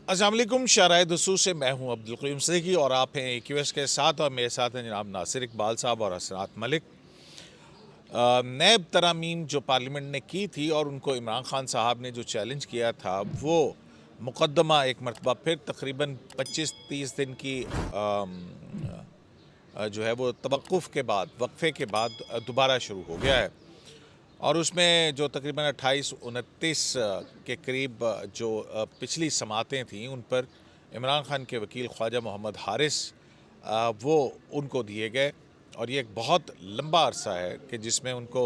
अस्सलाम वालेकुम। शराय दसूर से मैं हूं अब्दुल क़य्यूम सिद्दीकी और आप हैं EQS के साथ और मेरे साथ हैं जनाब नासिर इकबाल साहब और हसनात मलिक। नैब तरामीम जो पार्लियामेंट ने की थी और उनको इमरान खान साहब ने जो चैलेंज किया था वो मुकदमा एक मरतबा फिर तकरीबन 25-30 दिन की जो है वो तवक्कुफ़ के बाद, वक्फे के बाद दोबारा शुरू हो गया है। और उसमें जो तकरीबन 28-29 के करीब जो पिछली समातें थीं उन पर इमरान खान के वकील ख्वाजा मोहम्मद हारिस वो उनको दिए गए और ये एक बहुत लंबा अरसा है कि जिसमें उनको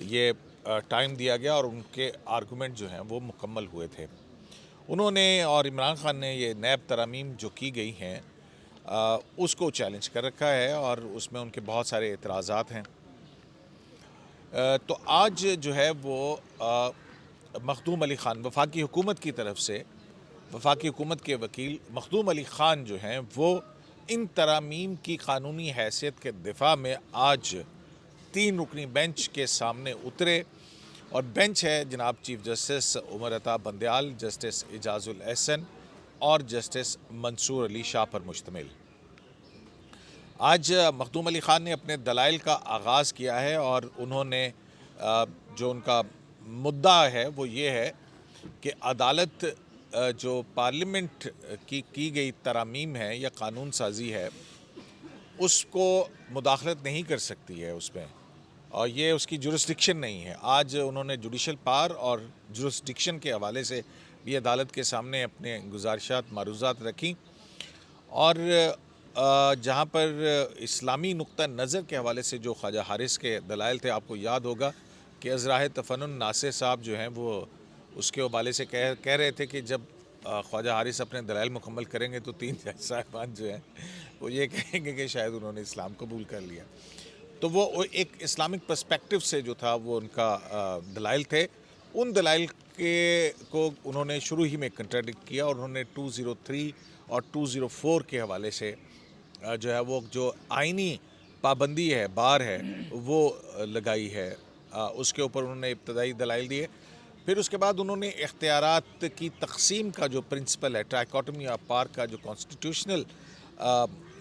ये टाइम दिया गया और उनके आर्गूमेंट जो हैं वो मुकम्मल हुए थे। उन्होंने और इमरान खान ने ये नैब तरामीम जो की गई हैं उसको चैलेंज कर रखा है और उसमें उनके बहुत सारे एतराज़ात हैं। तो आज जो है वो मखदूम अली ख़ान वफाकी हुकूमत की तरफ से वफाकी हुकूमत के वकील मखदूम अली ख़ान जो हैं वो इन तरामीम की क़ानूनी हैसियत के दिफा में आज 3 रुकनी बेंच के सामने उतरे और बेंच है जनाब chief justice Umar Ata Bandial, justice Ejazul Ehsan और जस्टिस मंसूर अली शाह पर मुश्तमिल। आज मखदूम अली ख़ान ने अपने दलाइल का आगाज़ किया है और उन्होंने जो उनका मुद्दा है वो ये है कि अदालत जो पार्लियामेंट की गई तरामीम है या कानून साजी है उसको मुदाखलत नहीं कर सकती है उसमें, और ये उसकी जुरिस्डिक्शन नहीं है। आज उन्होंने जुडिशल पावर और जुरिस्डिक्शन के हवाले से भी अदालत के सामने अपने गुजारिशात मारूज़ात रखी और जहाँ पर इस्लामी नुक्ता नज़र के हवाले से जो ख्वाजा हारिस के दलाइल थे, आपको याद होगा कि अज़राह तफ़न्नुन नासिर साहब जो हैं वो उसके हवाले से कह रहे थे कि जब ख्वाजा हारिस अपने दलाइल मुकम्मल करेंगे तो 3 जज साहिबान जो हैं वो ये कहेंगे कि शायद उन्होंने इस्लाम कबूल कर लिया। तो वो एक इस्लामिक पर्सपेक्टिव से जो था वो उनका दलाइल थे। उन दलाइल के को उन्होंने शुरू ही में कंट्राडिक्ट किया और उन्होंने 203 और 204 के हवाले से जो है वो जो आइनी पाबंदी है, बार है, वो लगाई है। उसके ऊपर उन्होंने इब्तदाई दलाइल दिए। फिर उसके बाद उन्होंने इख्तियारात की तक़सीम का जो प्रिंसिपल है, ट्राइकोटमी ऑफ पावर का जो कॉन्स्टिट्यूशनल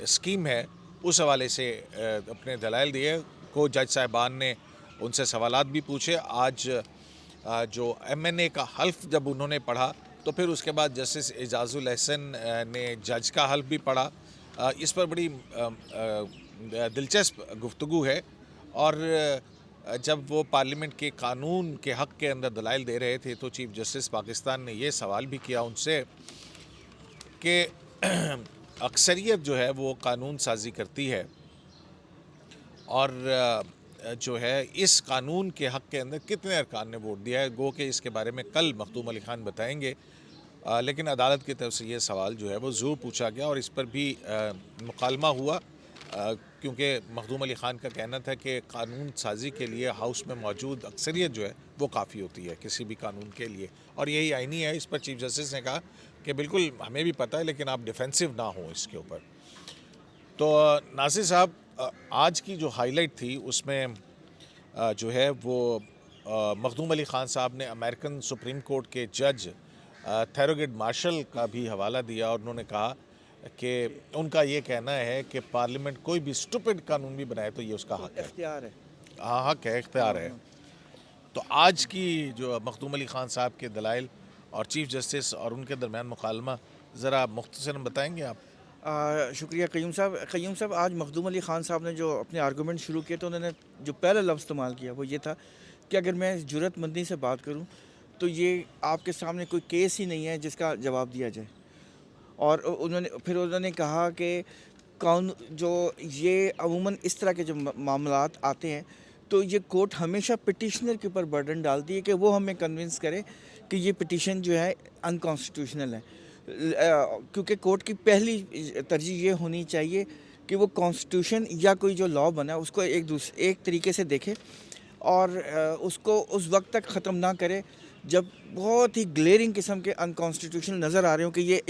स्कीम है, उस हवाले से अपने दलाइल दिए। को जज साहिबान ने उनसे सवालात भी पूछे। आज जो MNA का हल्फ जब उन्होंने पढ़ा तो फिर उसके बाद जस्टिस एजाजुल एहसन ने जज का हल्फ भी पढ़ा। इस पर बड़ी दिलचस्प गुफ्तगू है और जब वो पार्लियामेंट के कानून के हक़ के अंदर दलाइल दे रहे थे तो चीफ जस्टिस पाकिस्तान ने ये सवाल भी किया उनसे कि अक्सरियत जो है वो कानून साजी करती है और जो है इस कानून के हक़ के अंदर कितने अरकान ने वोट दिया है। गो कि इसके बारे में कल मखदूम अली ख़ान बताएंगे, लेकिन अदालत की तरफ से ये सवाल जो है वो ज़रूर पूछा गया और इस पर भी मुकालमा हुआ, क्योंकि मखदूम अली ख़ान का कहना था कि कानून साजी के लिए हाउस में मौजूद अक्सरियत जो है वो काफ़ी होती है किसी भी कानून के लिए, और यही आईनी है। इस पर चीफ जस्टिस ने कहा कि बिल्कुल हमें भी पता है लेकिन आप डिफेंसिव ना हो इसके ऊपर। तो नासिर साहब, आज की जो हाईलाइट थी उसमें जो है वो मखदूम अली ख़ान साहब ने अमेरिकन सुप्रीम कोर्ट के जज थैरोगेट मार्शल का भी हवाला दिया और उन्होंने कहा कि उनका ये कहना है कि पार्लियामेंट कोई भी स्टूपिड कानून भी बनाए तो ये उसका हक है, इख्तियार है। हाँ हक है, इख्तियार है। तो आज की जो मखदूम अली ख़ान साहब के दलाइल और चीफ जस्टिस और उनके दरमियान मुकालमा ज़रा मुख्तसरन बताएंगे आप? शुक्रिया क़य्यूम साहब, आज मखदूम अली ख़ान साहब ने जो अपने आर्गूमेंट शुरू किए तो उन्होंने जो पहला लफ्ज़ इस्तेमाल किया वो ये था कि अगर मैं जुर्रतमंदी से बात करूं तो ये आपके सामने कोई केस ही नहीं है जिसका जवाब दिया जाए। और उन्होंने कहा कि कौन जो ये अमूमन इस तरह के जो मामलात आते हैं तो ये कोर्ट हमेशा पिटिशनर के ऊपर बर्डन डालती है कि वो हमें कन्विंस करे कि ये पिटिशन जो है अनकॉन्स्टिट्यूशनल है, क्योंकि कोर्ट की पहली तरजीह ये होनी चाहिए कि वो कॉन्स्टिट्यूशन या कोई जो लॉ बना उसको एक तरीके से देखे और उसको उस वक्त तक ख़त्म ना करे जब बहुत ही ग्लेयरिंग किस्म के अनकॉन्स्टिट्यूशनल नज़र आ रहे हो कि ये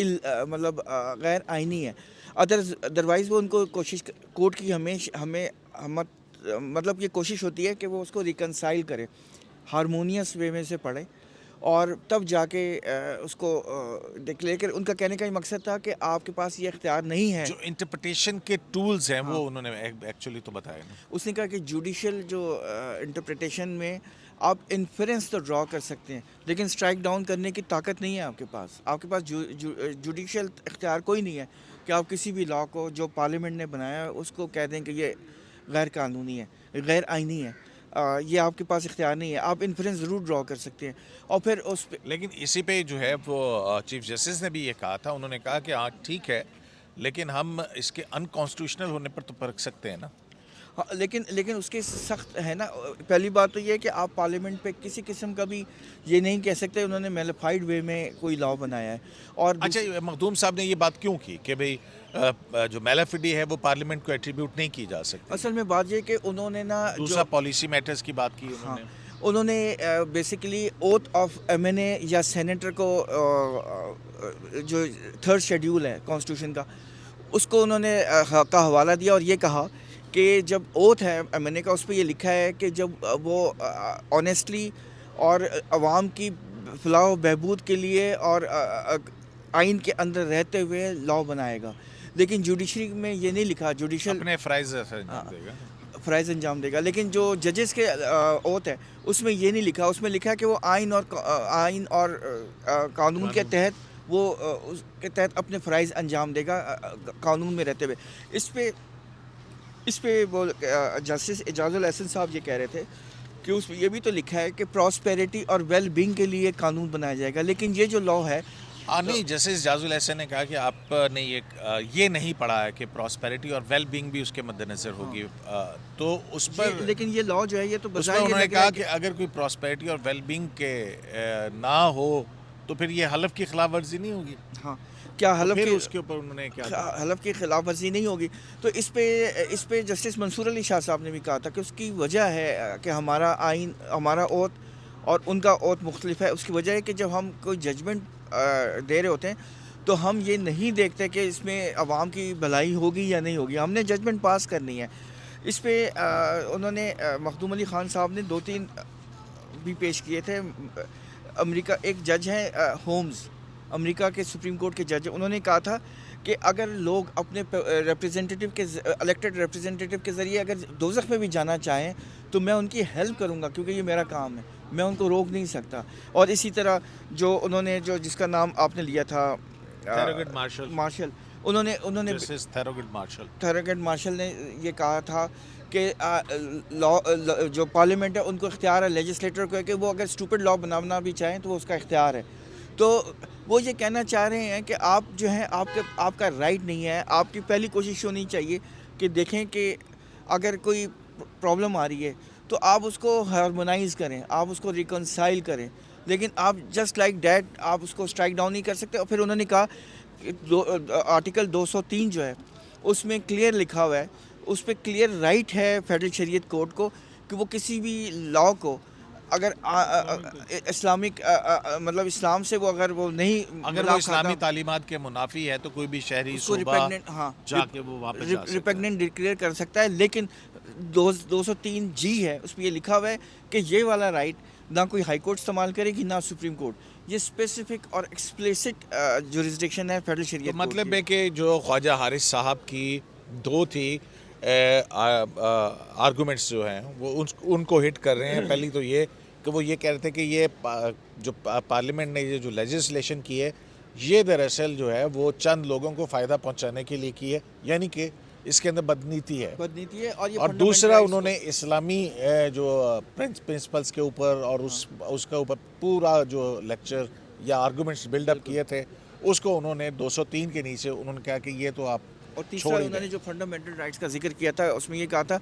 मतलब गैर आइनी है। अदरवाइज़ वो उनको कोर्ट की मतलब ये कोशिश होती है कि वो उसको रिकनसाइल करे, हारमोनियस वे में से पढ़े और तब जाके उसको डिक्लेयर कर। उनका कहने का ये मकसद था कि आपके पास ये इख्तियार नहीं है। जो इंटरप्रिटेशन के टूल्स हैं हाँ। वो उन्होंने एक्चुअली तो बताया ना। उसने कहा कि जुडिशल जो इंटरप्रिटेशन में आप इन्फ्रेंस तो ड्रॉ कर सकते हैं, लेकिन स्ट्राइक डाउन करने की ताकत नहीं है आपके पास। आपके पास जुडिशल इख्तियार कोई नहीं है कि आप किसी भी लॉ को जो पार्लियामेंट ने बनाया है उसको कह दें कि ये गैर कानूनी है, गैर आइनी है। ये आपके पास इख्तियार नहीं है। आप इन्फ्रेंस ज़रूर ड्रॉ कर सकते हैं और फिर उस पे लेकिन इसी पे जो है वो चीफ जस्टिस ने भी ये कहा था, उन्होंने कहा कि हाँ ठीक है, लेकिन हम इसके अनकॉन्स्टिट्यूशनल होने पर तो परख सकते हैं ना। हाँ, लेकिन लेकिन उसके सख्त है ना। पहली बात तो ये है कि आप पार्लियामेंट पे किसी किस्म का भी ये नहीं कह सकते उन्होंने मेलिफाइड वे में कोई लॉ बनाया है। और अच्छा, ये मखदूम साहब ने ये बात क्यों की कि भाई जो मेलाफिडी है वो पार्लियामेंट को एट्रीब्यूट नहीं की जा सकती। असल में बात ये कि उन्होंने ना दूसरा जो पॉलिसी मैटर्स की बात की हाँ, उन्होंने। उन्होंने बेसिकली ओथ ऑफ एमएनए या सेनेटर को जो थर्ड शेड्यूल है कॉन्स्टिट्यूशन का, उसको उन्होंने का हवाला दिया और ये कहा कि जब ओथ है एमएनए का, उस पर ये लिखा है कि जब वो ऑनेस्टली और आवाम की फलाह व बहबूद के लिए और आइन के अंदर रहते हुए लॉ बनाएगा। लेकिन जुडिशरी में ये नहीं लिखा, जुडिशल अपने फ़राइज़ अंजाम देगा। फ़राइज़ अंजाम देगा। लेकिन जो जजेस के ओथ है उसमें ये नहीं लिखा। उसमें लिखा है कि वो आइन और कानून के तहत वो उसके तहत अपने फ़राइज़ अंजाम देगा कानून में रहते हुए। इस पे वो जस्टिस एजाजुल एहसन साहब ये कह रहे थे कि उसमें ये भी तो लिखा है कि प्रॉस्पेरिटी और वेल बींग के लिए कानून बनाया जाएगा। लेकिन ये जो लॉ है नहीं, जैसे जाजुल एहसन ने कहा कि आपने ये नहीं पढ़ा है कि प्रॉस्पेरिटी और वेल बीइंग भी उसके मद्देनज़र होगी। तो उस पर लेकिन ये लॉ जो है ये तो उसमें बजाय ये उन्होंने लग रहा कहा है कि अगर कोई प्रॉस्पेरिटी और वेल बीइंग के ना हो तो फिर ये हलफ की खिलाफ वर्जी नहीं होगी। हाँ, क्या तो हलफ फिर के उसके ऊपर उन्होंने क्या कहा? हलफ की खिलाफ वर्जी नहीं होगी। तो इस पे जस्टिस मंसूर अली शाह साहब ने भी कहा था कि उसकी वजह है कि हमारा आइन, हमारा ओथ और उनका ओथ मुख्तलिफ है। उसकी वजह है कि जब हम कोई जजमेंट दे रहे होते हैं तो हम ये नहीं देखते कि इसमें आवाम की भलाई होगी या नहीं होगी, हमने जजमेंट पास करनी है। इस पे उन्होंने मखदूम अली ख़ान साहब ने 2-3 भी पेश किए थे। अमेरिका एक जज हैं होम्स, अमेरिका के सुप्रीम कोर्ट के जज, उन्होंने कहा था कि अगर लोग अपने रिप्रेजेंटेटिव के इलेक्टेड रिप्रेजेंटेटिव के ज़रिए अगर दोज़ख में भी जाना चाहें तो मैं उनकी हेल्प करूंगा क्योंकि ये मेरा काम है, मैं उनको रोक नहीं सकता। और इसी तरह जो उन्होंने जो जिसका नाम आपने लिया था थैरोगेट मार्शल, मार्शल, उन्होंने उन्होंने जस्टिस थैरोगेट मार्शल। थॉरगेट मार्शल ने ये कहा था कि जो पार्लियामेंट है उनको इख्तियार है लेजिस्लेटर को कि वो अगर स्टूपिड लॉ बनाना भी चाहें तो वो उसका इख्तियार है। तो वो ये कहना चाह रहे हैं कि आप जो है आपका राइट नहीं है। आपकी पहली कोशिश होनी चाहिए कि देखें कि अगर कोई प्रॉब्लम आ रही है तो आप उसको हार्मोनाइज़ करें, आप उसको रिकनसाइल करें, लेकिन आप जस्ट लाइक डैट आप उसको स्ट्राइक डाउन नहीं कर सकते। और फिर उन्होंने कहा कि आर्टिकल 203 जो है उसमें क्लियर लिखा हुआ है, उस पर क्लियर राइट है फेडरल शरीयत कोर्ट को कि वो किसी भी लॉ को अगर इस्लामिक मतलब इस्लाम से वो अगर वो नहीं अगर वो इस्लामी तालीमात के मुनाफी है तो कोई भी शहरी सूबा जाके वो वापस जा सकता है। रिपेग्नेंट डिक्लेयर कर सकता है। लेकिन 203 जी है उसमें ये लिखा हुआ है कि ये वाला राइट ना कोई हाई कोर्ट इस्तेमाल करेगी ना सुप्रीम कोर्ट, ये स्पेसिफिक और एक्सप्लिसिट जुरिस्डिक्शन है फेडरल शरीयत तो कोर्ट मतलब की। है कि जो ख्वाजा हारिस साहब की दो थी आर्गूमेंट्स जो हैं वो उनको हिट कर रहे हैं। पहली तो ये कि वो ये कह रहे थे कि ये जो पार्लियामेंट ने ये जो लेजिस्लेशन की है ये दरअसल जो है वो चंद लोगों को फ़ायदा पहुंचाने के लिए की है, यानी कि इसके अंदर बदनीति है। बदनीति है और ये और fundamental दूसरा rights उन्होंने इस्लामी जो प्रिंसिपल्स के ऊपर और उसके ऊपर पूरा जो लेक्चर या आर्गूमेंट्स बिल्डअप किए थे उसको उन्होंने 203 के नीचे उन्होंने कहा कि ये तो आप और तीसरा छोड़ ही उन्होंने दें। जो फंडामेंटल राइट्स का जिक्र किया था उसमें ये कहा था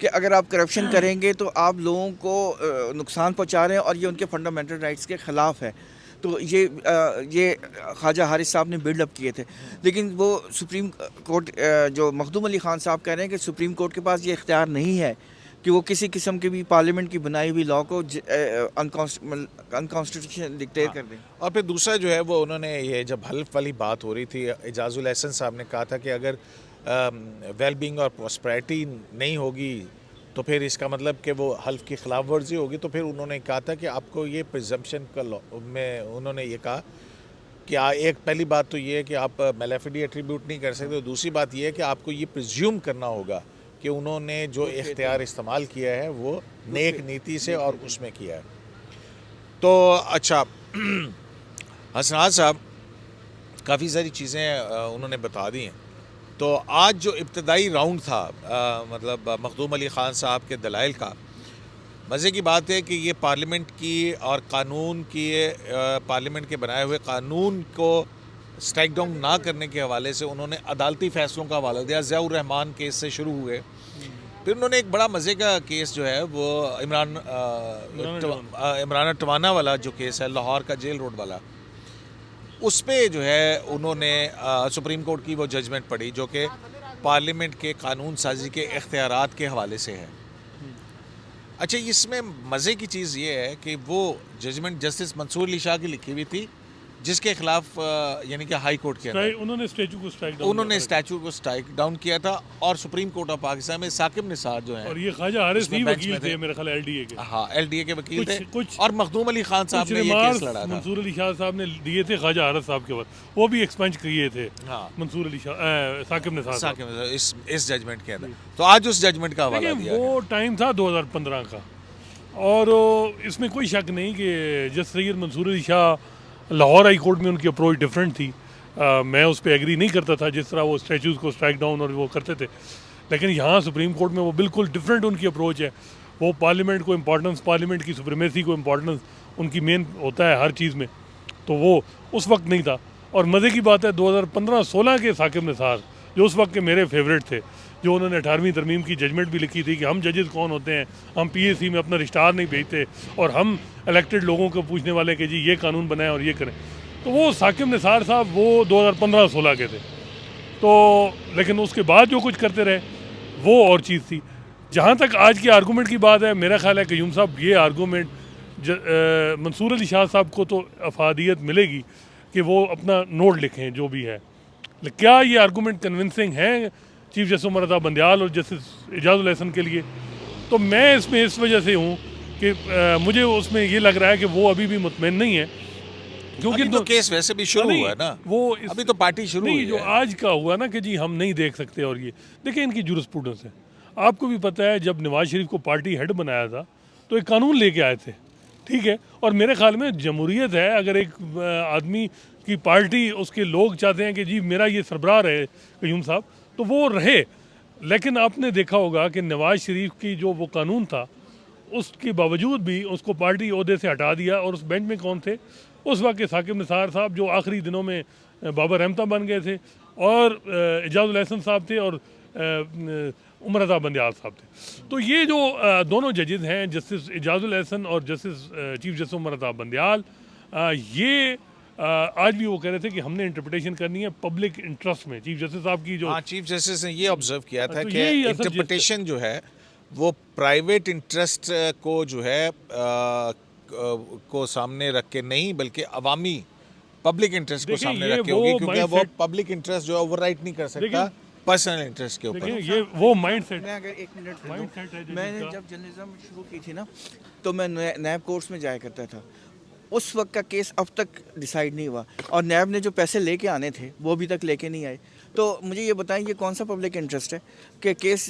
कि अगर आप करप्शन करेंगे तो आप लोगों को नुकसान पहुंचा रहे हैं और ये उनके फंडामेंटल राइट्स के ख़िलाफ़ है। तो ये ख्वाजा हारिस साहब ने बिल्डअप किए थे। लेकिन वो सुप्रीम कोर्ट जो मखदूम अली ख़ान साहब कह रहे हैं कि सुप्रीम कोर्ट के पास ये इख्तियार नहीं है कि वो किसी किस्म की भी पार्लियामेंट की बनाई हुई लॉ को अनकॉन्स्टिट्यूशनल डिक्लेयर कर दें। और फिर दूसरा जो है वो उन्होंने ये जब हल्फ वाली बात हो रही थी, एजाजुल एहसन साहब ने कहा था कि अगर वेल बीइंग और प्रॉस्पेरिटी नहीं होगी तो फिर इसका मतलब कि वो हल्फ की खिलाफ वर्जी होगी। तो फिर उन्होंने कहा था कि आपको ये प्रिजम्पशन का में उन्होंने ये कहा कि एक पहली बात तो ये है कि आप मेलेफिडी एट्रीब्यूट नहीं कर सकते, दूसरी बात ये है कि आपको ये प्रिज्यूम करना होगा कि उन्होंने जो इख्तियार इस्तेमाल किया है वो नेक नीति से और उसमें किया है। तो अच्छा हसनात साहब काफ़ी सारी चीज़ें उन्होंने बता दी हैं। तो आज जो इब्तदाई राउंड था मतलब मखदूम अली ख़ान साहब के दलाइल का, मज़े की बात है कि ये पार्लियामेंट की और कानून की पार्लियामेंट के बनाए हुए कानून को स्ट्राइक डाउन ना करने के हवाले से उन्होंने अदालती फ़ैसलों का हवाला दिया। ज़ियाउर रहमान केस से शुरू हुए, फिर उन्होंने एक बड़ा मज़े का केस जो है वो इमरान टवाना वाला जो केस है, लाहौर का जेल रोड वाला, उस पर जो है उन्होंने सुप्रीम कोर्ट की वो जजमेंट पढ़ी जो कि पार्लियामेंट के कानून साजी के इख्तियारात के हवाले से है। अच्छा, इसमें मज़े की चीज़ ये है कि वो जजमेंट जस्टिस मंसूर अली शाह की लिखी हुई थी, जिसके खिलाफ यानी कि हाई कोर्ट के अंदर उन्होंने स्टैचू को स्ट्राइक डाउन किया था। और सुप्रीम कोर्ट ऑफ पाकिस्तान में साकिब निसार जो है, और ये ख्वाजा हारिस भी वकील थे मेरे ख्याल एलडीए के। हाँ, एलडीए के वकील थे। कुछ और मखदूम अली खान साहब ने ये केस लड़ा था। मंसूर अली शाह साहब ने दिए थे ख्वाजा हारिस साहब के बाद, वो भी एक्सपेंज किए थे। हाँ, मंसूर अली शाह साकिब निसार इस जजमेंट के अंदर। तो आज उस जजमेंट का हवाला दिया वो टाइम था 2015 का, और इसमें कोई शक नहीं कि जज सैयद मंसूर अली शाह लाहौर हाई कोर्ट में उनकी अप्रोच डिफरेंट थी। मैं उस पर एग्री नहीं करता था जिस तरह वो स्टैचूज़ को स्ट्राइक डाउन और वो करते थे, लेकिन यहाँ सुप्रीम कोर्ट में वो बिल्कुल डिफरेंट उनकी अप्रोच है। वो पार्लियामेंट को इम्पोर्टेंस, पार्लियामेंट की सुप्रीमेसी को इम्पोर्टेंस उनकी मेन होता है हर चीज़ में, तो वो उस वक्त नहीं था। और मज़े की बात है 2015-16 के साकिब निसार जो उस वक्त के मेरे फेवरेट थे, जो उन्होंने 18वीं तरमीम की जजमेंट भी लिखी थी कि हम जजेस कौन होते हैं, हम पीएसी में अपना रिश्तेदार नहीं भेजते और हम इलेक्टेड लोगों को पूछने वाले कि जी ये कानून बनाएं और ये करें। तो वो साकिब निसार साहब वो 2015-16 के थे। तो लेकिन उसके बाद जो कुछ करते रहे वो और चीज़ थी। जहाँ तक आज की आर्गूमेंट की बात है, मेरा ख्याल है क़य्यूम साहब ये आर्गूमेंट मंसूर अली शाह साहब को तो अफादियत मिलेगी कि वो अपना नोट लिखें जो भी है, क्या ये आर्गूमेंट कन्विंसिंग है चीफ जस्टिस उमर रज़ा बंदियाल और जस्टिस एजाजुल एहसन के लिए? तो मैं इसमें इस वजह से हूँ कि मुझे उसमें ये लग रहा है कि वो अभी भी मुतमईन नहीं है, क्योंकि तो केस वैसे भी शुरू हुआ है ना, वो अभी तो पार्टी शुरू हुई जो आज का हुआ ना कि जी हम नहीं देख सकते। और ये देखिए इनकी जुरिस्प्रूडेंस है, आपको भी पता है जब नवाज शरीफ को पार्टी हेड बनाया था तो एक कानून लेके आए थे, ठीक है। और मेरे ख्याल में जमहूरियत है, अगर एक आदमी की पार्टी उसके लोग चाहते हैं कि जी मेरा ये सरबराह रहे क़य्यूम साहब, तो वो रहे। लेकिन आपने देखा होगा कि नवाज शरीफ की जो वो कानून था उसके बावजूद भी उसको पार्टी ओहदे से हटा दिया। और उस बेंच में कौन थे उस वक्त के? साकिब निसार साहब जो आखिरी दिनों में बाबर रहमता बन गए थे, और एजाजुल एहसन साहब थे, और उमर रज़ा बंदियाल साहब थे। तो ये जो दोनों जजेस हैं, जस्टिस एजाजुल एहसन और जस्टिस चीफ जस्टिस उमर रज़ा बंदियाल, ये आज भी वो कह रहे थे कि हमने इंटरप्रिटेशन करनी है पब्लिक इंटरेस्ट में। चीफ जस्टिस साहब की जो चीफ जस्टिस ने ये ऑब्जर्व किया था तो कि इंटरप्रिटेशन जो है वो प्राइवेट इंटरेस्ट को जो है को सामने रख के नहीं, बल्कि अवामी पब्लिक इंटरेस्ट को सामने रख के होगी, क्योंकि वो पब्लिक इंटरेस्ट जो है ओवरराइट नहीं कर सकता पर्सनल इंटरेस्ट के ऊपर। ये वो माइंडसेट। मैं अगर एक मिनट, मैंने जब जर्नलिज्म शुरू की थी ना, तो मैं नैब कोर्स में जाया करता था। उस वक्त का केस अब तक डिसाइड नहीं हुआ, और नैब ने जो पैसे लेके आने थे वो अभी तक लेके नहीं आए। तो मुझे ये बताएं, ये कौन सा पब्लिक इंटरेस्ट है कि केस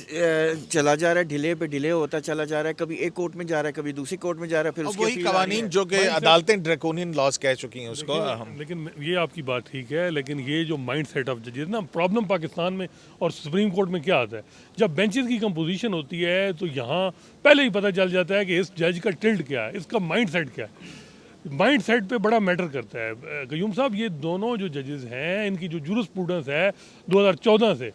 चला जा रहा है, डिले पे डिले होता चला जा रहा है, कभी एक कोर्ट में जा रहा है, कभी दूसरी कोर्ट में जा रहा है, फिर उसके वही कवानीन जो कि अदालतें ड्रैकोनियन लॉज कह चुकी हैं उसको हम। लेकिन ये आपकी बात ठीक है, लेकिन ये जो माइंड सेट ऑफ जजेस ना, प्रॉब्लम पाकिस्तान में और सुप्रीम कोर्ट में क्या आता है, जब बेंचेस की कंपोजिशन होती है तो यहाँ पहले ही पता चल जाता है कि इस जज का टिल्ट क्या है, इसका माइंड सेट क्या है। माइंड सेट पे बड़ा मैटर करता है। क़य्यूम साहब ये दोनों जो जजेस हैं, इनकी जो जुरिस्प्रूडेंस है 2014 से,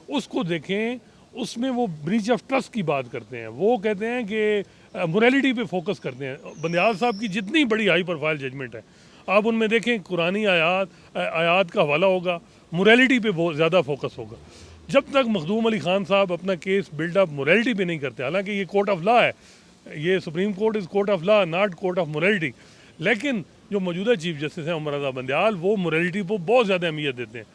उसको देखें, उसमें वो ब्रीच ऑफ ट्रस्ट की बात करते हैं। वो कहते हैं कि मोरालिटी पे फोकस करते हैं। बंदियाल साहब की जितनी बड़ी हाई प्रोफाइल जजमेंट है, आप उनमें देखें कुरानी आयात का हवाला होगा, मोरालिटी पे बहुत ज़्यादा फोकस होगा। जब तक मखदूम अली खान साहब अपना केस बिल्डअप मोरालिटी पे नहीं करते, हालांकि ये कोर्ट ऑफ लॉ है, ये supreme court is court of law, not court of morality, लेकिन जो मौजूदा चीफ जस्टिस हैं उमर रज़ा बंदियाल, वो मोरालिटी को बहुत ज़्यादा अहमियत देते हैं।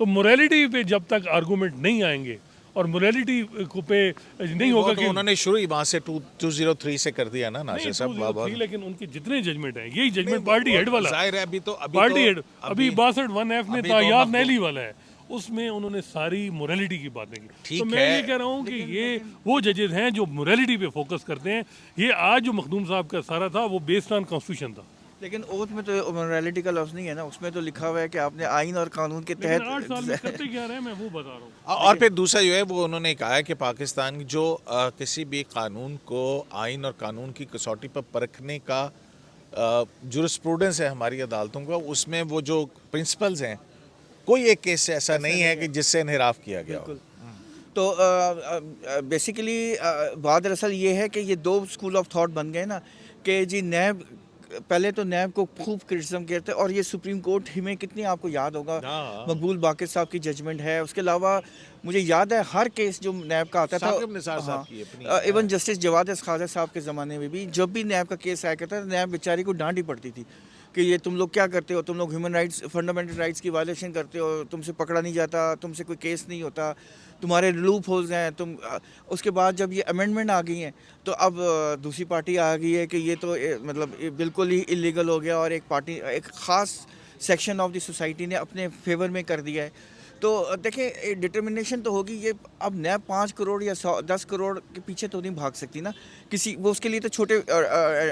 तो मोरालिटी पे जब तक आर्गूमेंट नहीं आएंगे और मोरालिटी को पे नहीं वो होगा तो कि उन्होंने शुरू ही वहाँ से 203 से कर दिया ना नहीं नासिर साहब 203, लेकिन उनके जितने जजमेंट हैं यही जजमेंट पार्टी हेड वाला जाहिर है अभी पार्टी हेड अभी 62 1F में अभी तो तायात मखदूम- नैली वाला है, उसमें उन्होंने सारी मोरालिटी की बातें की। ठीक तो मैं है। ये कह रहा हूँ कि ये वो जजेस हैं जो मोरालिटी पे फोकस करते हैं। ये आज जो मखदूम साहब का सारा था वो बेस्ड ऑन कॉन्स्टिट्यूशन था। लेकिन ओथ में तो मोरालिटी का लफ्ज़ नहीं है ना, उसमें तो लिखा हुआ है कि आपने आइन और कानून के लेकिन 8 साल में तहत करते क्या रहे मैं वो बता रहा हूँ। और फिर दूसरा जो है वो उन्होंने कहा है कि पाकिस्तान जो किसी भी कानून को आइन और कानून की कसौटी पर परखने का जुरिस्प्रूडेंस है हमारी अदालतों का, उसमें वो जो प्रिंसिपल्स हैं कोई एक केस ऐसा नहीं है कि जिससे इन्हिराफ किया गया हो। तो बेसिकली बात दरअसल ये है कि ये दो स्कूल ऑफ थॉट बन गए ना कि जी नैब, पहले तो नैब को खूब क्रिटिसिज्म करते और ये सुप्रीम कोर्ट ही में कितनी आपको याद होगा हाँ। मकबूल बाक़िर साहब की जजमेंट है। उसके अलावा मुझे याद है हर केस जो नैब का आता था, साकिब निसार साहब की अपनी इवन जस्टिस जवाद खाजा साहब के ज़माने में भी जब भी नैब का केस आया करता था, नैब बेचारी को डांट ही पड़ती थी कि ये तुम लोग क्या करते हो, तुम लोग ह्यूमन राइट्स फंडामेंटल राइट्स की वायलेशन करते हो, तुमसे पकड़ा नहीं जाता, तुमसे कोई केस नहीं होता, तुम्हारे लूप होल्स हैं तुम। उसके बाद जब ये अमेंडमेंट आ गई हैं तो अब दूसरी पार्टी आ गई है कि ये तो मतलब ये बिल्कुल ही इलीगल हो गया और एक पार्टी एक ख़ास सेक्शन ऑफ द सोसाइटी ने अपने फेवर में कर दिया है। तो देखें डिटर्मिनेशन तो होगी, ये अब नया 5 करोड़ या 10 करोड़ के पीछे तो नहीं भाग सकती ना किसी, वो उसके लिए तो छोटे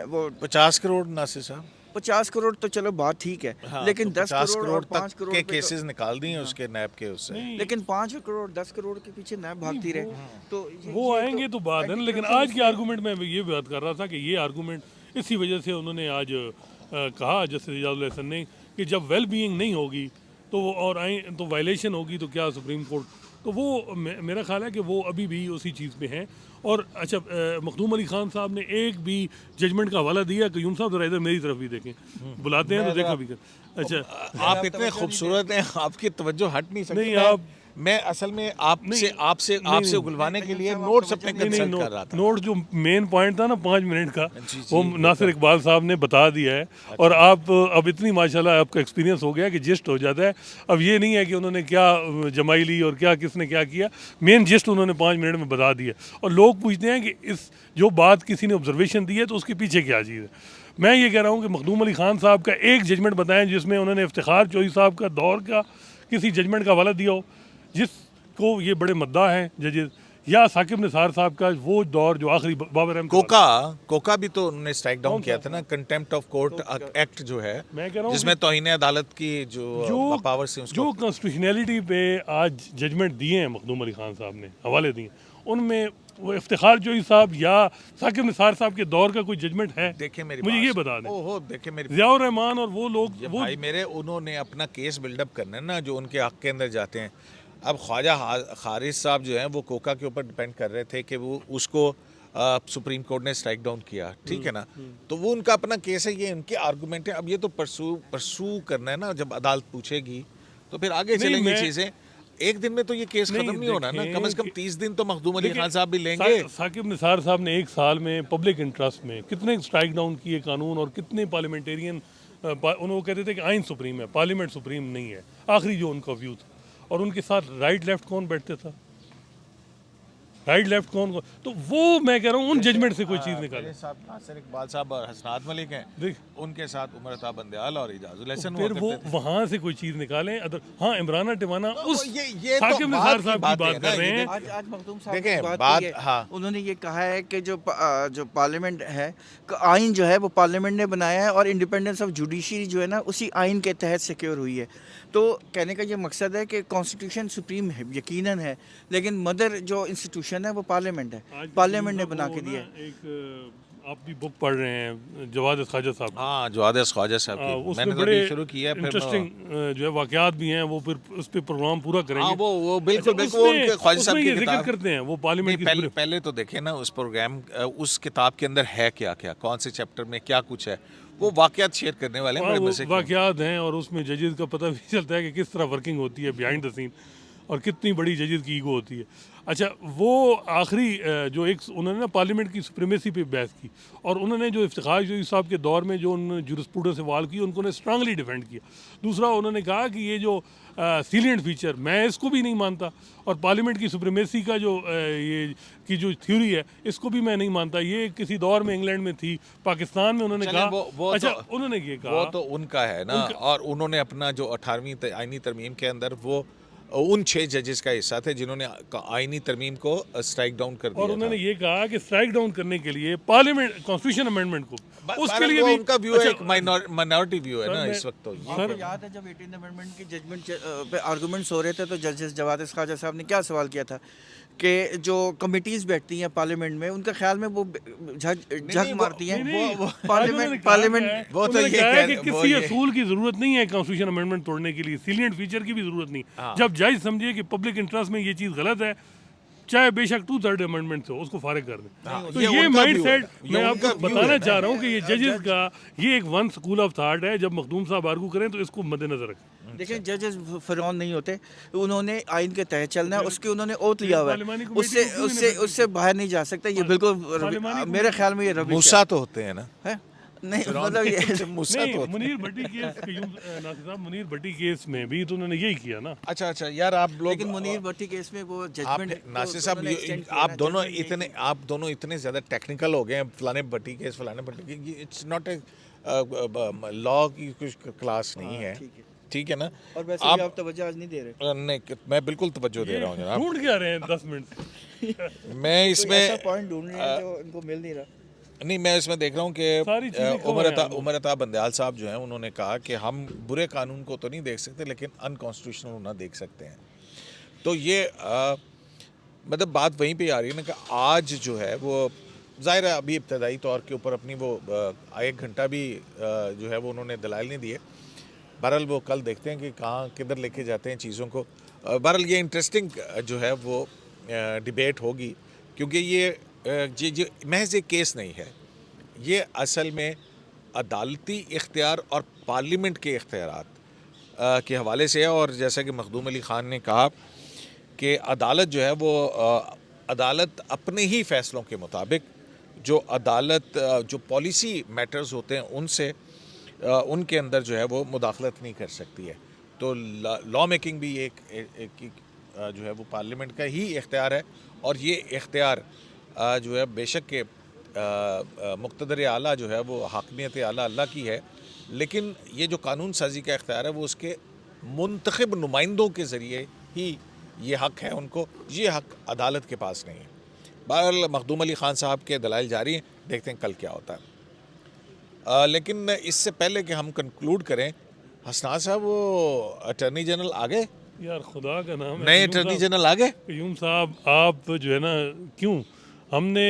वो 50 करोड़ नासिर साहब 50 करोड़ तो चलो बात ठीक है, हाँ, लेकिन तो 10 करोड़ और 5 तक करोड़ के पे तो- केसेस निकाल दिए उसके नैब के उससे। नहीं, लेकिन 5 करोड़ 10 करोड़ के पीछे नैब भागती रहे तो वो आएंगे तो बात है ना। लेकिन आज के आर्गूमेंट में ये बात कर रहा था कि ये आर्गूमेंट इसी वजह से उन्होंने आज कहा जस्टिस इजाजुल हसन ने कि जब वेल बीइंग नहीं होगी तो वो और तो वायलेशन होगी तो क्या सुप्रीम कोर्ट, तो वो मेरा ख्याल है कि वो अभी भी उसी चीज़ पे हैं। और अच्छा मखदूम अली खान साहब ने एक भी जजमेंट का हवाला दिया? क्यूम साहब जरा इधर मेरी तरफ भी देखें, बुलाते हैं तो देखा भी कर। अच्छा आप इतने खूबसूरत हैं, आपकी तवज्जो हट नहीं सकती। नहीं, आप मैं असल में आपसे उगलवाने के लिए नोट्स अपने कंसल्ट कर रहा था। नोट जो मेन पॉइंट था ना 5 मिनट का, जी, वो नासिर इकबाल साहब ने बता दिया है। और आप अब इतनी माशाल्लाह आपका एक्सपीरियंस हो गया कि जिस्ट हो जाता है। अब ये नहीं है कि उन्होंने क्या जमाई ली और क्या किसने क्या किया, मेन जिस्ट उन्होंने 5 मिनट में बता दिया। और लोग पूछते हैं कि इस जो बात किसी ने ऑब्जर्वेशन दी है तो उसके पीछे क्या चीज़ है। मैं ये कह रहा हूँ कि मखदूम अली खान साहब का एक जजमेंट बताएं जिसमें उन्होंने इफ्तिखार चौधरी साहब का दौर का किसी जजमेंट का हवाला दिया हो जिसको ये बड़े मद्दा हैं जजेस, या साकिब निसार साहब का वो दौर जो आखिरी बाबर अहमद कोका भी तो उन्होंने स्ट्राइक डाउन किया था ना, कंटेम्प्ट ऑफ कोर्ट एक्ट जो है, मैं कह रहा हूँ जिसमें तौहीन अदालत की जो पावर से उसको जो कॉन्स्टिट्यूशनैलिटी पे आज जजमेंट दिए हैं मखदूम अली खान साहब ने हवाले दिए, उनमें वो इफ्तिखार चौधरी साहब या साकिब निसार साहब के दौर का कोई जजमेंट है? देखे मेरी मुझे बात ये सुनो। बता दें। ओहो देखे मेरी ज़ियाउर रहमान और वो लोग ये वो भाई मेरे, उन्होंने अपना केस बिल्डअप करना है ना जो उनके हक के अंदर जाते हैं। अब ख्वाजा हारिस साहब जो हैं वो कोका के ऊपर डिपेंड कर रहे थे कि वो उसको सुप्रीम कोर्ट ने स्ट्राइक डाउन किया, ठीक है ना, तो वो उनका अपना केस है, ये उनके आर्गूमेंट है। अब ये तो परसू करना है ना, जब अदालत पूछेगी तो फिर आगे नहीं, चलेंगी मैं- चीज़ें। एक दिन में तो ये केस नहीं, खत्म नहीं होना ना, कम से कम देखें 30 दिन तो मखदूम अली देखिए, खान साहब भी लेंगे। साकिब निसार साहब ने एक साल में पब्लिक इंटरेस्ट में कितने स्ट्राइक डाउन किए कानून, और कितने पार्लियामेंटेरियन उन्होंने कहते थे कि आइन सुप्रीम है, पार्लियामेंट सुप्रीम नहीं है, आखिरी जो उनका व्यू था। और उनके साथ राइट लेफ्ट कौन बैठते था, राइट लेफ्ट कौन, तो वो मैं कह रहा हूँ उन जजमेंट से कोई चीज़ निकाले। मेरे साथ नासिर इकबाल साहब और हसनात मलिक हैं, देख उनके साथ उमर अता बंदयाल और इजाजुल हसन फिर हुआ वो करते थे। वहाँ से कोई चीज़ निकालें। अदर हाँ, इमराना टिवाना उस ये तो साकिब बात निसार की साहब की बातें बात हैं कर ना, रहे ये हैं। आज मखदूम साहब देखें, की बात बात- की है, हाँ। उन्होंने ये कहा है कि जो पार्लियामेंट है आइन जो है वो पार्लियामेंट ने बनाया है और इंडिपेंडेंस ऑफ जुडिशरी जो है ना उसी आइन के तहत सिक्योर हुई है। तो कहने का ये मकसद है कि कॉन्स्टिट्यूशन सुप्रीम है यकीनन है, लेकिन मदर जो इंस्टीट्यूशन है वो पार्लियामेंट है, आज पार्लियामेंट ने वो बना के ना दिया है। एक आप भी बुक पढ़ रहे हैं जवाद ख्वाजा साहब, हाँ जवाद ख्वाजा साहब की उसमें मैंने तो बड़े अभी शुरू किया है, फिर इंटरेस्टिंग जो है वाकयात भी हैं, वो फिर उस पर प्रोग्राम पूरा करेंगे। हाँ वो बिल्कुल अच्छा, बिल्कुल उनके ख्वाजा साहब उसमें की ये जिक्र किताब करते हैं वो पार्लियामेंट की पहले पहले तो देखे ना उस प्रोग्राम उस किताब के अंदर है क्या क्या, कौन से चैप्टर में क्या कुछ है, वो वाकयात शेयर करने वाले हैं बड़े मजे के। वाकयात हैं, और उसमें जजेस का पता भी चलता है कि किस तरह वर्किंग होती है बिहाइंड द सीन। और कितनी बड़ी जजेस की ईगो होती है। अच्छा, वो आखिरी जो एक उन्होंने ना पार्लियामेंट की सुप्रीमेसी पे बहस की, और उन्होंने जो इफ्तिखार जोशी साहब के दौर में जो उन्होंने जुरिस्प्रूडेंस से वाल की, उनको स्ट्रांगली डिफेंड किया। दूसरा, उन्होंने कहा कि ये जो सीलियंट फीचर, मैं इसको भी नहीं मानता, और पार्लियामेंट की सुप्रीमेसी का जो ये की जो थ्योरी है, इसको भी मैं नहीं मानता। ये किसी दौर में इंग्लैंड में थी, पाकिस्तान में उन्होंने चलें, कहा। वो अच्छा, तो उन्होंने ये कहा, वो तो उनका है ना, और उन्होंने अपना जो 18वीं आईनी तरमीम के अंदर वो उन 6 जजेस का हिस्सा थे जिन्होंने आईनी तरमीम को स्ट्राइक डाउन कर दिया और उन्होंने था। ये कहा कि स्ट्राइक डाउन करने के लिए पार्लियामेंट कॉन्स्टिट्यूशन अमेंडमेंट को, उसके बहरहाल लिए वो भी उनका व्यू है, अच्छा, एक माइनॉरिटी व्यू है सर, ना मैं- इस वक्त। तो ये आपको याद है जब 18 अमेंडमेंट की जजमेंट पे आर्गूमेंट्स हो रहे थे तो जस्टिस जवाद ख्वाजा साहब ने क्या सवाल किया था कि जो कमिटीज़ बैठती हैं पार्लियामेंट में, उनका ख्याल में वो झक मारती हैं नहीं, वो पार्लियामेंट वो तो उन्होंने ये कहा है कह- कि वो किसी ये- असूल की जरूरत नहीं है कॉन्स्टिट्यूशन अमेंडमेंट तोड़ने के लिए, सीलियंट फीचर की भी जरूरत नहीं। हाँ। जब जज समझे कि पब्लिक इंटरेस्ट में ये चीज़ गलत है, चाहे बेशक 2/3 अमेंडमेंट हो, उसको फारिग कर दें। हाँ, तो ये ये उनका माइंड view है। सेट ये मैं उनका आपको view बताना है ना। चाह रहा हूँ कि ये जजेस का ये एक वन स्कूल ऑफ थॉट है। जब मखदूम साहब आर्गू करें तो इसको मद्देनजर रखें। देखें, जजेस फिरौन नहीं होते, उन्होंने आइन के तहत चलना है, उसके उन्होंने ओथ लिया हुआ पार्लिमानी है, कमेटी उससे को क्यों नहीं उससे बैठने उससे बाहर नहीं जा सकता। ये बिल्कुल पार्लिमानी मेरे ख्याल में ये रबिश मूसा तो होते हैं ना, है। नहीं मतलब ये मूसा नहीं, तो होते हैं। मुनीर भट्टी केस नासिर साहब, मुनीर भट्टी केस में भी तो उन्होंने यही किया ना। अच्छा यार, आप लोग लेकिन मुनीर भट्टी केस में वो आप जजमेंट नासिर साहब आप दोनों इतने ज्यादा टेक्निकल हो गए हैं, फलाने भट्टी केस फलाने भट्टी की, इट्स नॉट ए लॉ की कुछ क्लास नहीं है, ठीक है ना। और वैसे भी आप तवज्जो आज नहीं दे रहे। नहीं, मैं बिल्कुल तवज्जो दे रहा हूँ जनाब। ढूंढ क्या रहे हैं 10 मिनट से? मैं कोई इसमें ऐसा पॉइंट ढूंढ रहे हैं जो इनको मिल नहीं रहा। नहीं, मैं इसमें देख रहा हूँ सारी चीज़ें कि कवर हैं आप लोग। उमर अता बंदयाल साहब जो हैं, उन्होंने कहा कि हम बुरे कानून को तो नहीं देख सकते लेकिन अनकॉन्स्टिट्यूशनल होना देख सकते हैं। तो ये मतलब बात वहीं पे आ रही है ना कि आज जो है वो ज़ाहिर है अभी इब्तदाई तौर के ऊपर अपनी वो 1 घंटा भी जो है वो उन्होंने दलाइल नहीं दिए। बहरहाल वो कल देखते हैं कि कहाँ किधर लेके जाते हैं चीज़ों को। बहरहाल ये इंटरेस्टिंग जो है वो डिबेट होगी, क्योंकि ये महज एक केस नहीं है, ये असल में अदालती इख्तियार और पार्लियामेंट के इख्तियारात के हवाले से है। और जैसा कि मखदूम अली ख़ान ने कहा कि अदालत जो है वो अदालत अपने ही फ़ैसलों के मुताबिक जो पॉलिसी मैटर्स होते हैं उनसे उनके अंदर जो है वो मुदाखलत नहीं कर सकती है। तो लॉ मेकिंग भी एक जो है वो पार्लियामेंट का ही इख्तियार है, और ये इख्तियार जो है बेशक के मुक़्तदर आला जो है वो हाकमियत आला अल्लाह की है, लेकिन ये जो कानून साजी का इख्तियार है वो उसके मुंतखब नुमाइंदों के ज़रिए ही ये हक़ है उनको, ये हक़ अदालत के पास नहीं है। बहरहाल मखदूम अली ख़ान साहब के दलाइल जारी हैं, देखते हैं कल क्या होता है। लेकिन इससे पहले कि हम कंक्लूड करें, हसनात साहब वो अटर्नी जनरल आ गए, यार खुदा का नाम है, नए क़य्यूम अटर्नी साहब- जनरल आ गए। क़य्यूम साहब, आप जो है ना, क्यों हमने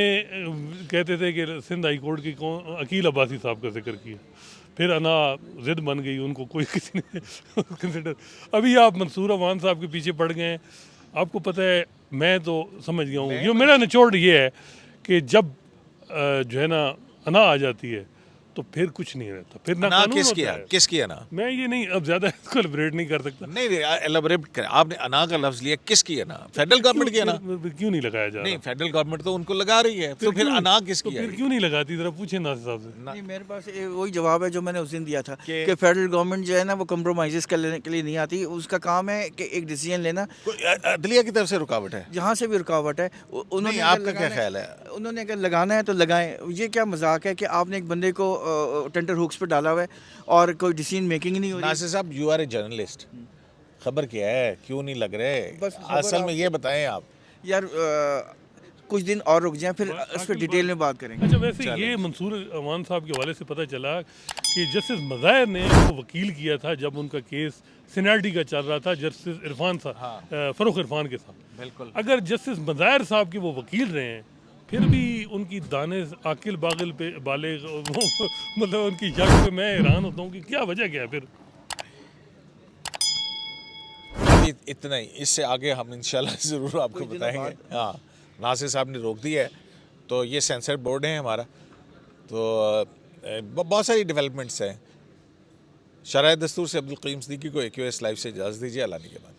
कहते थे कि सिंध हाई कोर्ट की अकील अब्बासी साहब का जिक्र किया, फिर अना ज़िद बन गई, उनको कोई किसी ने कंसिडर। अभी आप मंसूर अवान साहब के पीछे पड़ गए हैं। आपको पता है, मैं तो समझ गया हूँ, ये मेरा निचोड़ ये है कि जब जो है ना अना आ जाती है तो फिर कुछ नहीं रहता, फिर ना अना कानून किस होता किया है। किस किया ना? मैं ये नहीं अब ज़्यादा इसको एलिब्रेट नहीं कर सकता। नहीं एलैबोरेट करें, आपने अना का लफ्ज़ लिया, किस किया ना? फेडरल गवर्नमेंट किया ना? क्यों नहीं लगाया जा नहीं, रहा? फेडरल गवर्नमेंट तो उनको लगा रही है, तो फिर क्यों? अना किस तो किया? फिर क्यों नहीं लगाती? जरा पूछे नासिर साहब से। नहीं, मेरे पास वही जवाब है जो मैंने उस दिन दिया था कि- कि फेडरल गवर्नमेंट जो है ना वो कंप्रोमाइज़ करने के लिए नहीं आती। उसका काम है कि एक डिसीजन लेना, अदलिया की तरफ से रुकावट है। जहाँ से भी रुकावट है उन्होंने नहीं, अगर आपका क्या लगाना ख्याल है? उन्होंने अगर लगाना है तो लगाएं। ये क्या मजाक है कि आपने एक बंदे को टेंडर हुक्स पे डाला हुआ है और कोई डिसीजन मेकिंग नहीं हो रही। नासिर साहब, यू आर ए जर्नलिस्ट, खबर क्या है, क्यों नहीं लग रहे? बस खबर असल में ये बताएं आप। यार कुछ दिन और रुक जाएं, फिर इस पर डिटेल में बात करेंगे। अच्छा, वैसे ये मंसूर अवान साहब के हवाले से पता चला कि जस्टिस मज़ाहिर ने उनको वकील किया था जब उनका केस सीनियरिटी का चल रहा था जस्टिस इरफान साहब, फ़रूख इरफान के साथ। बिल्कुल। अगर जस्टिस मज़ाहिर साहब के वो वकील रहे हैं, फिर भी उनकी दाने आकिल बागिल पे बाले मतलब उनकी जग पे मैं हैरान होता हूँ कि क्या वजह क्या है फिर। अभी इतना ही, इससे आगे हम इंशाल्लाह ज़रूर आपको कुछ दिनों बताएंगे। हाँ, नासिर साहब ने रोक दिया है, तो ये सेंसर बोर्ड है हमारा, तो बहुत सारी डेवलपमेंट्स हैं। शरह दस्तूर से अब्दुल क़य्यूम सिद्दीकी को AQS लाइव से इजाज़त दीजिए। अल्लाह के बाद।